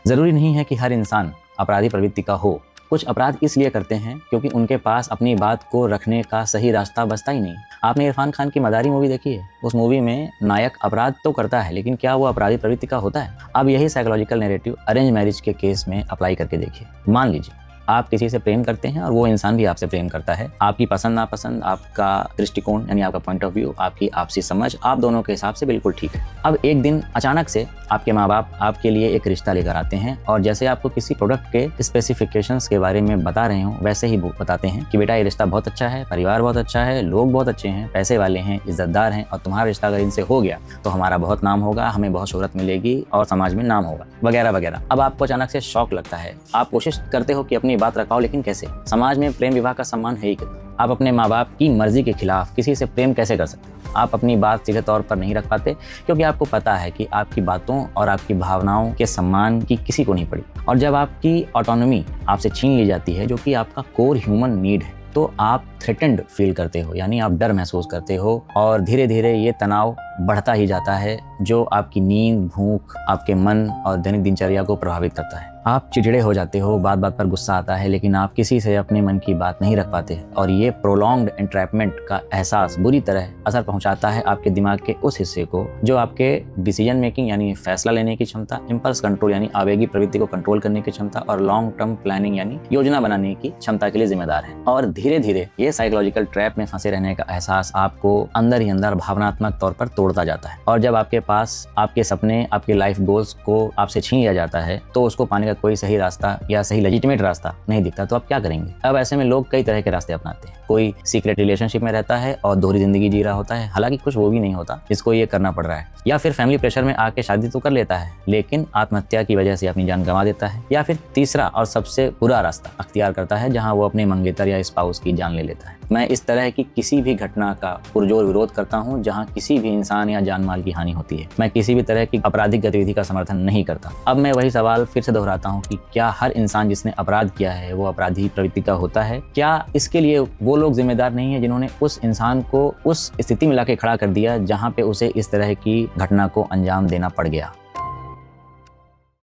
ज़रूरी नहीं है कि हर इंसान अपराधी प्रवृत्ति का हो। कुछ अपराध इसलिए करते हैं क्योंकि उनके पास अपनी बात को रखने का सही रास्ता बचता ही नहीं। आपने इरफान खान की मदारी मूवी देखी है? उस मूवी में नायक अपराध तो करता है, लेकिन क्या वो अपराधी प्रवृत्ति का होता है? अब यही साइकोलॉजिकल नैरेटिव अरेंज मैरिज के केस में अप्लाई करके देखिए। मान लीजिए आप किसी से प्रेम करते हैं और वो इंसान भी आपसे प्रेम करता है। आपकी पसंद नापसंद, आपका दृष्टिकोण यानी आपका पॉइंट ऑफ व्यू, आपकी आपसी समझ आप दोनों के हिसाब से बिल्कुल ठीक है। अब एक दिन अचानक से आपके माँ बाप आपके लिए एक रिश्ता लेकर आते हैं और जैसे आपको किसी प्रोडक्ट के स्पेसिफिकेशंस के बारे में बता रहे हो वैसे ही वो बताते हैं कि बेटा ये रिश्ता बहुत अच्छा है, परिवार बहुत अच्छा है, लोग बहुत अच्छे हैं, पैसे वाले हैं, इज्जतदार हैं और तुम्हारा रिश्ता अगर इनसे हो गया तो हमारा बहुत नाम होगा, हमें बहुत शोहरत मिलेगी और समाज में नाम होगा वगैरह वगैरह। अब आपको अचानक से शौक लगता है। आप कोशिश करते हो कि अपनी बात रखाओ, लेकिन कैसे? समाज में प्रेम विवाह का सम्मान है ही क्या? आप अपने माँ बाप की मर्जी के खिलाफ किसी से प्रेम कैसे कर सकते? आप अपनी बात सीधे तौर पर नहीं रख पाते क्योंकि आपको पता है कि आपकी बातों और आपकी भावनाओं के सम्मान की किसी को नहीं पड़ी। और जब आपकी ऑटोनॉमी आपसे छीन ली जाती है, जो कि आपका कोर ह्यूमन नीड है, तो आप थ्रेटेंड फील करते हो, यानी आप डर महसूस करते हो और धीरे धीरे ये तनाव बढ़ता ही जाता है जो आपकी नींद, भूख, आपके मन और दैनिक दिनचर्या को प्रभावित करता है। आप चिड़चिड़े हो जाते हो, बात बात पर गुस्सा आता है, लेकिन आप किसी से अपने मन की बात नहीं रख पाते और ये प्रोलॉन्ग्ड एंट्रैपमेंट का एहसास बुरी तरह असर पहुंचाता है आपके दिमाग के उस हिस्से को जो आपके डिसीजन मेकिंग यानी फैसला लेने की क्षमता, इम्पल्स कंट्रोल यानी आवेगी प्रवृत्ति को कंट्रोल करने की क्षमता और लॉन्ग टर्म प्लानिंग यानी योजना बनाने की क्षमता के लिए जिम्मेदार है। और धीरे धीरे ये साइकोलॉजिकल ट्रैप में फंसे रहने का एहसास आपको अंदर ही अंदर भावनात्मक तौर पर तोड़ता जाता है। और जब आपके पास आपके सपने, आपके लाइफ गोल्स को आपसे छीन लिया जाता है तो उसको पाने का कोई सही रास्ता या सही लेजिटिमेट रास्ता नहीं दिखता, तो आप क्या करेंगे? अब ऐसे में लोग कई तरह के रास्ते अपनाते हैं। कोई सीक्रेट रिलेशनशिप में रहता है और दोहरी जिंदगी जी रहा होता है, हालांकि कुछ वो भी नहीं होता जिसको ये करना पड़ रहा है। या फिर फैमिली प्रेशर में आके शादी तो कर लेता है लेकिन आत्महत्या की वजह से अपनी जान गंवा देता है। या फिर तीसरा और सबसे बुरा रास्ता अख्तियार करता है जहां वो अपने मंगेतर या स्पाउस की जान ले लेता है। मैं इस तरह की किसी भी घटना का पुरजोर विरोध करता हूं जहां किसी भी इंसान या जान माल की हानि होती है। मैं किसी भी तरह की आपराधिक गतिविधि का समर्थन नहीं करता। अब मैं वही सवाल फिर से दोहराता हूं कि क्या हर इंसान जिसने अपराध किया है वो अपराधी प्रवृत्ति का होता है? क्या इसके लिए वो लोग जिम्मेदार नहीं है जिन्होंने उस इंसान को उस स्थिति में लाके खड़ा कर दिया जहां पे उसे इस तरह की घटना को अंजाम देना पड़ गया?